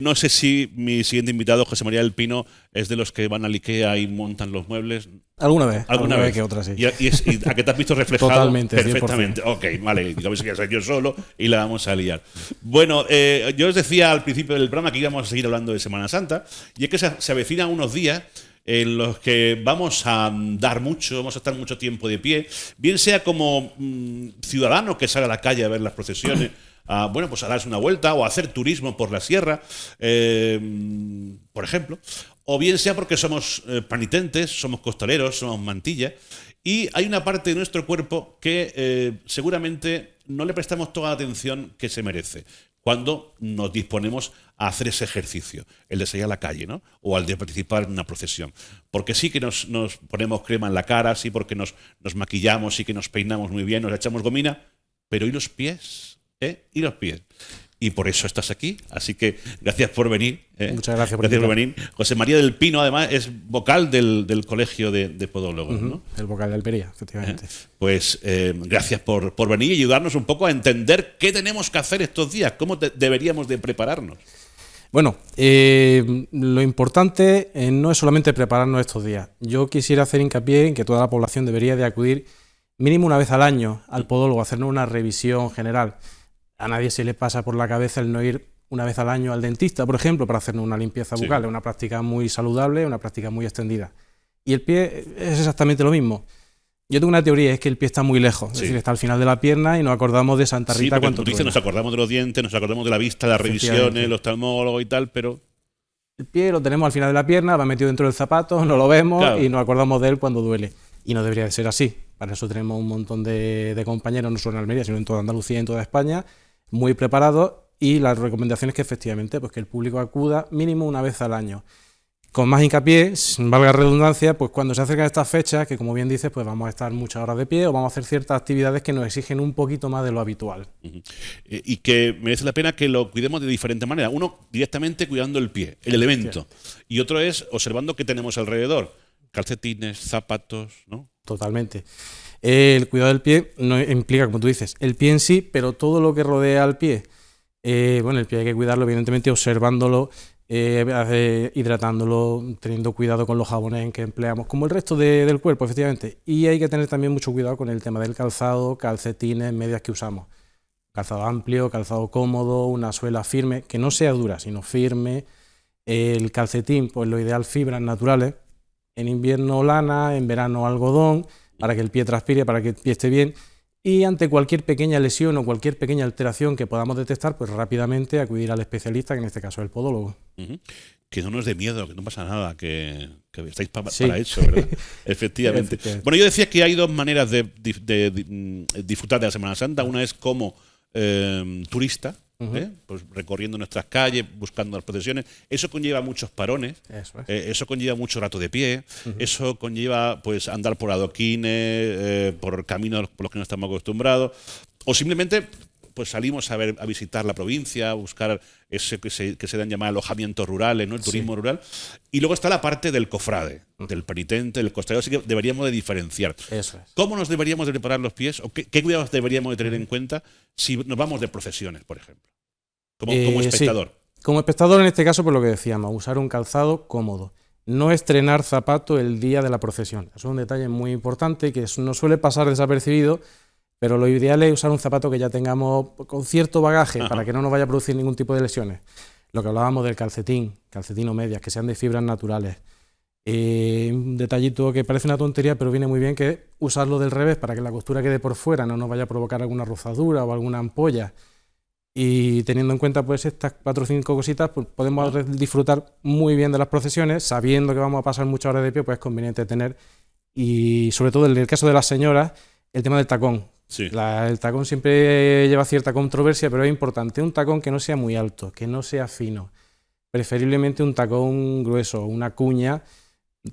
No sé si mi siguiente invitado, José María del Pino, es de los que van al IKEA y montan los muebles. Alguna vez que otra, sí. ¿Y a que te has visto reflejado? Totalmente, perfectamente. 100%. Ok, vale, digamos que ya soy yo solo y la vamos a liar. Bueno, yo os decía al principio del programa que íbamos a seguir hablando de Semana Santa, y es que se avecinan unos días en los que vamos a andar mucho, vamos a estar mucho tiempo de pie, bien sea como ciudadano que sale a la calle a ver las procesiones, bueno, pues a darse una vuelta o a hacer turismo por la sierra, por ejemplo, o bien sea porque somos penitentes, somos costaleros, somos mantillas, y hay una parte de nuestro cuerpo que seguramente no le prestamos toda la atención que se merece cuando nos disponemos a hacer ese ejercicio, el de salir a la calle, ¿no? O al de participar en una procesión. Porque sí que nos ponemos crema en la cara, sí porque nos maquillamos, sí que nos peinamos muy bien, nos echamos gomina, pero ¿y los pies? ¿Y los pies? Y por eso estás aquí, así que gracias por venir. Muchas gracias por venir. José María del Pino, además, es vocal del Colegio de Podólogos, ¿no? El vocal de Almería, efectivamente. Pues gracias por venir y ayudarnos un poco a entender qué tenemos que hacer estos días, cómo deberíamos de prepararnos. Bueno, lo importante no es solamente prepararnos estos días. Yo quisiera hacer hincapié en que toda la población debería de acudir mínimo una vez al año al podólogo, hacernos una revisión general. A nadie se le pasa por la cabeza el no ir una vez al año al dentista, por ejemplo, para hacernos una limpieza bucal. Sí. Es una práctica muy saludable, una práctica muy extendida. Y el pie es exactamente lo mismo. Yo tengo una teoría, es que el pie está muy lejos, es decir, está al final de la pierna y nos acordamos de Santa Rita. Sí, cuando tú dices, nos acordamos de los dientes, nos acordamos de la vista, de las revisiones, los oftalmólogos y tal, pero... El pie lo tenemos al final de la pierna, va metido dentro del zapato, no lo vemos, claro, y nos acordamos de él cuando duele. Y no debería de ser así. Para eso tenemos un montón de compañeros, no solo en Almería, sino en toda Andalucía y en toda España, muy preparados, y la recomendación es que efectivamente pues que el público acuda mínimo una vez al año. Con más hincapié, valga la redundancia, pues cuando se acercan estas fechas, que como bien dices, pues vamos a estar muchas horas de pie o vamos a hacer ciertas actividades que nos exigen un poquito más de lo habitual. Y que merece la pena que lo cuidemos de diferente manera. Uno, directamente cuidando el pie, el elemento. Sí. Y otro es observando qué tenemos alrededor. Calcetines, zapatos, ¿no? Totalmente. El cuidado del pie no implica, como tú dices, el pie en sí, pero todo lo que rodea al pie. Bueno, el pie hay que cuidarlo, evidentemente, observándolo, hidratándolo, teniendo cuidado con los jabones en que empleamos, como el resto del cuerpo, efectivamente. Y hay que tener también mucho cuidado con el tema del calzado, calcetines, medias que usamos. Calzado amplio, calzado cómodo, una suela firme, que no sea dura, sino firme. El calcetín, pues lo ideal, fibras naturales. En invierno lana, en verano algodón, para que el pie transpire, para que el pie esté bien. Y ante cualquier pequeña lesión o cualquier pequeña alteración que podamos detectar, pues rápidamente acudir al especialista, que en este caso es el podólogo. Que no nos dé miedo, que no pasa nada, que estáis para eso, ¿verdad? Efectivamente. Bueno, yo decía que hay dos maneras de disfrutar de la Semana Santa. Una es como turista, pues recorriendo nuestras calles, buscando las procesiones. Eso conlleva muchos parones, eso conlleva mucho rato de pie, eso conlleva pues andar por adoquines, por caminos por los que no estamos acostumbrados, o simplemente pues salimos a visitar la provincia, a buscar ese que se dan llamar alojamientos rurales, ¿no? El turismo rural. Y luego está la parte del cofrade, del penitente, del costalero, así que deberíamos de diferenciar. Eso es. ¿Cómo nos deberíamos de preparar los pies? ¿O qué cuidados deberíamos de tener en cuenta si nos vamos de procesiones, por ejemplo? Como espectador. Sí. Como espectador, en este caso, por lo que decíamos, usar un calzado cómodo. No estrenar zapato el día de la procesión. Eso es un detalle muy importante que nos suele pasar desapercibido, pero lo ideal es usar un zapato que ya tengamos con cierto bagaje para que no nos vaya a producir ningún tipo de lesiones. Lo que hablábamos del calcetín o medias, que sean de fibras naturales. Un detallito que parece una tontería, pero viene muy bien, que es usarlo del revés para que la costura quede por fuera, no nos vaya a provocar alguna rozadura o alguna ampolla. Y teniendo en cuenta pues estas 4 o 5 cositas, pues podemos disfrutar muy bien de las procesiones, sabiendo que vamos a pasar muchas horas de pie, pues es conveniente tener, y sobre todo en el caso de las señoras, el tema del tacón. Sí. El tacón siempre lleva cierta controversia, pero es importante un tacón que no sea muy alto, que no sea fino, preferiblemente un tacón grueso, una cuña,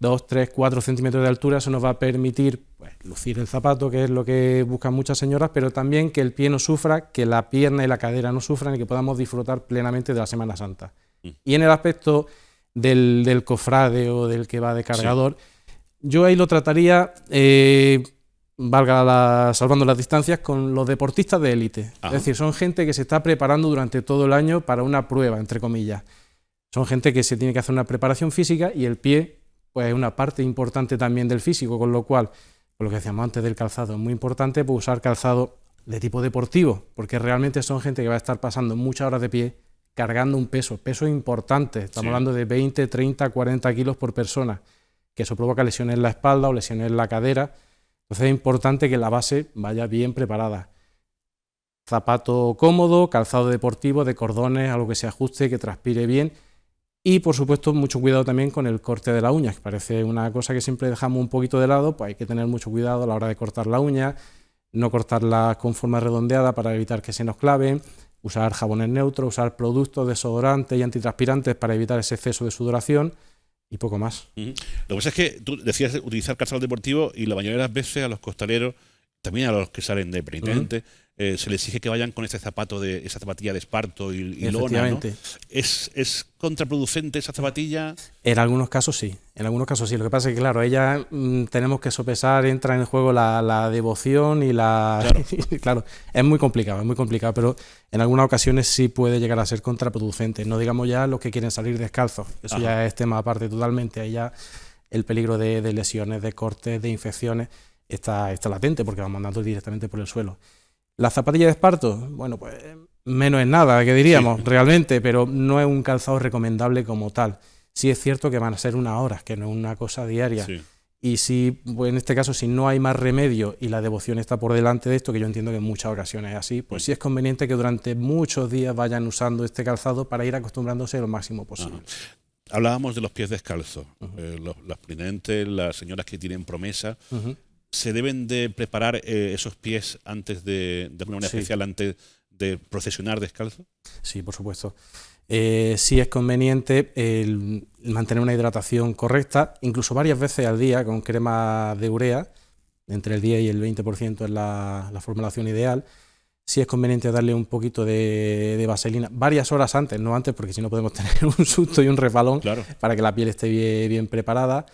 2, 3, 4 centímetros de altura. Eso nos va a permitir pues, lucir el zapato, que es lo que buscan muchas señoras, pero también que el pie no sufra, que la pierna y la cadera no sufran y que podamos disfrutar plenamente de la Semana Santa. Y en el aspecto del cofrade o del que va de cargador, yo ahí lo trataría... salvando las distancias, con los deportistas de élite. Es decir, son gente que se está preparando durante todo el año para una prueba, entre comillas. Son gente que se tiene que hacer una preparación física y el pie pues es una parte importante también del físico, con lo cual, por lo que decíamos antes del calzado, es muy importante pues, usar calzado de tipo deportivo, porque realmente son gente que va a estar pasando muchas horas de pie cargando un peso importante. Estamos hablando de 20, 30, 40 kilos por persona, que eso provoca lesiones en la espalda o lesiones en la cadera. Entonces es importante que la base vaya bien preparada. Zapato cómodo, calzado deportivo, de cordones, algo que se ajuste, que transpire bien. Y por supuesto mucho cuidado también con el corte de la uña, que parece una cosa que siempre dejamos un poquito de lado, pues hay que tener mucho cuidado a la hora de cortar la uña, no cortarla con forma redondeada para evitar que se nos claven, usar jabones neutros, usar productos desodorantes y antitranspirantes para evitar ese exceso de sudoración y poco más. Lo que pasa es que tú decías utilizar calzado deportivo y la mayoría de las veces a los costaleros, también a los que salen de penitentes, se les exige que vayan con ese zapato esa zapatilla de esparto y lona, ¿no? ¿Es contraproducente esa zapatilla? En algunos casos sí, en algunos casos sí. Lo que pasa es que, claro, ella tenemos que sopesar, entra en juego la devoción y la... Claro. Claro, es muy complicado, pero en algunas ocasiones sí puede llegar a ser contraproducente. No digamos ya los que quieren salir descalzos, eso ya es tema aparte totalmente. Ahí ya el peligro de lesiones, de cortes, de infecciones está latente porque van mandando directamente por el suelo. La zapatilla de esparto, bueno, pues menos es nada, que diríamos, realmente, pero no es un calzado recomendable como tal. Sí es cierto que van a ser unas horas, que no es una cosa diaria. Sí. Y si, pues en este caso, si no hay más remedio y la devoción está por delante de esto, que yo entiendo que en muchas ocasiones es así, pues sí es conveniente que durante muchos días vayan usando este calzado para ir acostumbrándose lo máximo posible. Hablábamos de los pies descalzos, los penitentes, las señoras que tienen promesa. ¿Se deben de preparar esos pies antes de alguna manera especial, antes de procesionar descalzo? Sí, por supuesto. Sí es conveniente el mantener una hidratación correcta, incluso varias veces al día con crema de urea, entre el 10 y el 20% es la formulación ideal. Sí es conveniente darle un poquito de vaselina varias horas antes, no antes, porque si no podemos tener un susto y un resbalón, para que la piel esté bien preparada.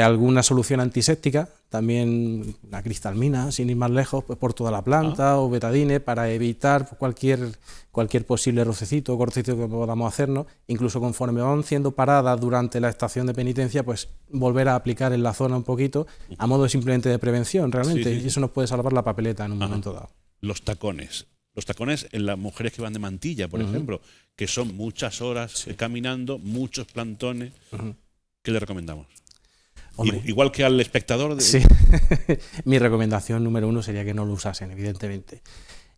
Alguna solución antiséptica, también la cristalmina, sin ir más lejos, pues por toda la planta, o betadine, para evitar cualquier posible rocecito o cortecito que podamos hacernos. Incluso conforme van siendo paradas durante la estación de penitencia, pues volver a aplicar en la zona un poquito, a modo simplemente de prevención, realmente, y eso nos puede salvar la papeleta en un momento dado. Los tacones en las mujeres que van de mantilla, por ejemplo, que son muchas horas caminando, muchos plantones, ¿qué le recomendamos? Hombre, igual que al espectador. Sí. Mi recomendación número 1 sería que no lo usasen, evidentemente.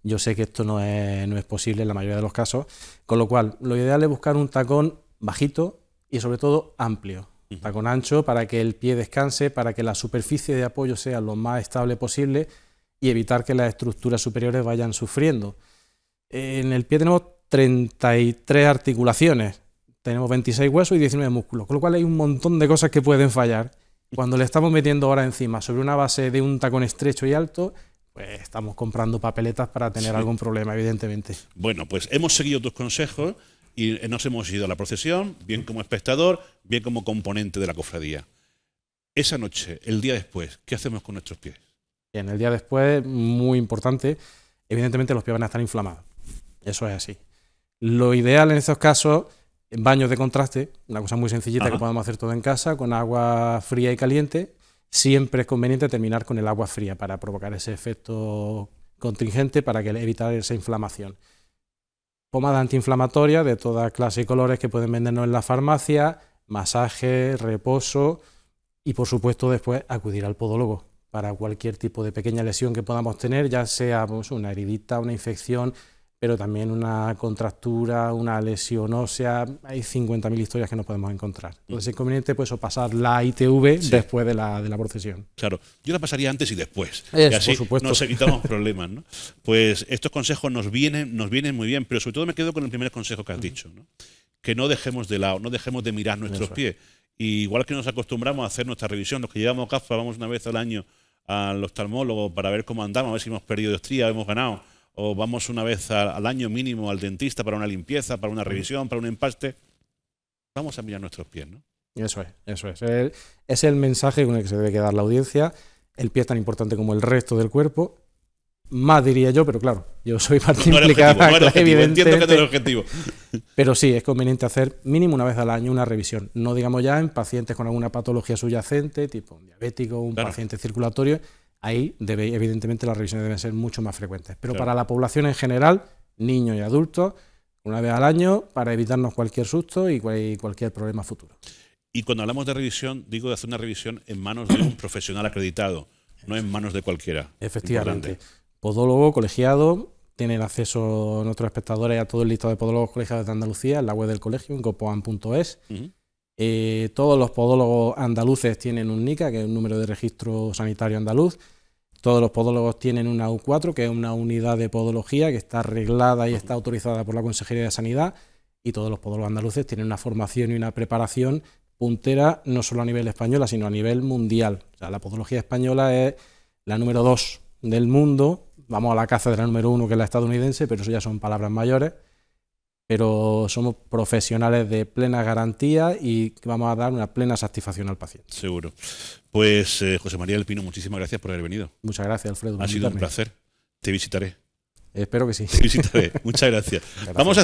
Yo sé que esto no es posible en la mayoría de los casos, con lo cual lo ideal es buscar un tacón bajito y sobre todo amplio. Tacón ancho para que el pie descanse, para que la superficie de apoyo sea lo más estable posible y evitar que las estructuras superiores vayan sufriendo. En el pie tenemos 33 articulaciones, tenemos 26 huesos y 19 músculos, con lo cual hay un montón de cosas que pueden fallar. Cuando le estamos metiendo ahora encima sobre una base de un tacón estrecho y alto, pues estamos comprando papeletas para tener algún problema, evidentemente. Bueno, pues hemos seguido tus consejos y nos hemos ido a la procesión, bien como espectador, bien como componente de la cofradía. Esa noche, el día después, ¿qué hacemos con nuestros pies? Bien, el día después, muy importante, evidentemente los pies van a estar inflamados. Eso es así. Lo ideal en estos casos, baños de contraste, una cosa muy sencillita que podemos hacer todo en casa, con agua fría y caliente. Siempre es conveniente terminar con el agua fría para provocar ese efecto contingente, para evitar esa inflamación. Pomada antiinflamatoria de toda clase y colores que pueden vendernos en la farmacia, masaje, reposo y por supuesto después acudir al podólogo para cualquier tipo de pequeña lesión que podamos tener, ya sea pues, una heridita, una infección, pero también una contractura, una lesión ósea. Hay 50.000 historias que no podemos encontrar. Entonces es conveniente pues, pasar la ITV después de la procesión. Claro, yo la pasaría antes y después. Y así por supuesto. Nos evitamos problemas, ¿no? Pues estos consejos nos vienen muy bien, pero sobre todo me quedo con el primer consejo que has dicho, ¿no? Que no dejemos de lado, no dejemos de mirar nuestros pies. Y igual que nos acostumbramos a hacer nuestra revisión, los que llevamos gafas, vamos una vez al año al oftalmólogo para ver cómo andamos, a ver si hemos perdido estría, hemos ganado, o vamos una vez al año mínimo al dentista para una limpieza, para una revisión, para un empaste. Vamos a mirar nuestros pies, ¿no? Eso es. Es el mensaje con el que se debe quedar la audiencia. El pie es tan importante como el resto del cuerpo Más diría yo, pero claro, yo soy parte No era implicada, objetivo, no era objetivo. Entiendo que no era evidentemente. objetivo. Pero sí, es conveniente hacer mínimo una vez al año una revisión. No digamos ya en pacientes con alguna patología subyacente, tipo un diabético, un Claro. paciente circulatorio. Ahí, evidentemente, las revisiones deben ser mucho más frecuentes. Pero Claro. para la población en general, niños y adultos, una vez al año para evitarnos cualquier susto y cualquier problema futuro. Y cuando hablamos de revisión, digo de hacer una revisión en manos de un profesional acreditado, no en manos de cualquiera. Efectivamente. Importante. Podólogo colegiado, tienen acceso nuestros espectadores a todo el listado de podólogos colegiados de Andalucía en la web del colegio, en gopoan.es. Ujú. Todos los podólogos andaluces tienen un NICA, que es un número de registro sanitario andaluz. Todos los podólogos tienen una U4, que es una unidad de podología que está arreglada y está autorizada por la Consejería de Sanidad. Y todos los podólogos andaluces tienen una formación y una preparación puntera, no solo a nivel español, sino a nivel mundial. O sea, la podología española es la número 2 del mundo. Vamos a la caza de la número 1, que es la estadounidense, pero eso ya son palabras mayores. Pero somos profesionales de plena garantía y que vamos a dar una plena satisfacción al paciente. Seguro. Pues José María del Pino, muchísimas gracias por haber venido. Muchas gracias, Alfredo. por Ha sido un invitarme. placer. Te visitaré. Espero que sí. Te visitaré. Muchas gracias. Gracias. Vamos a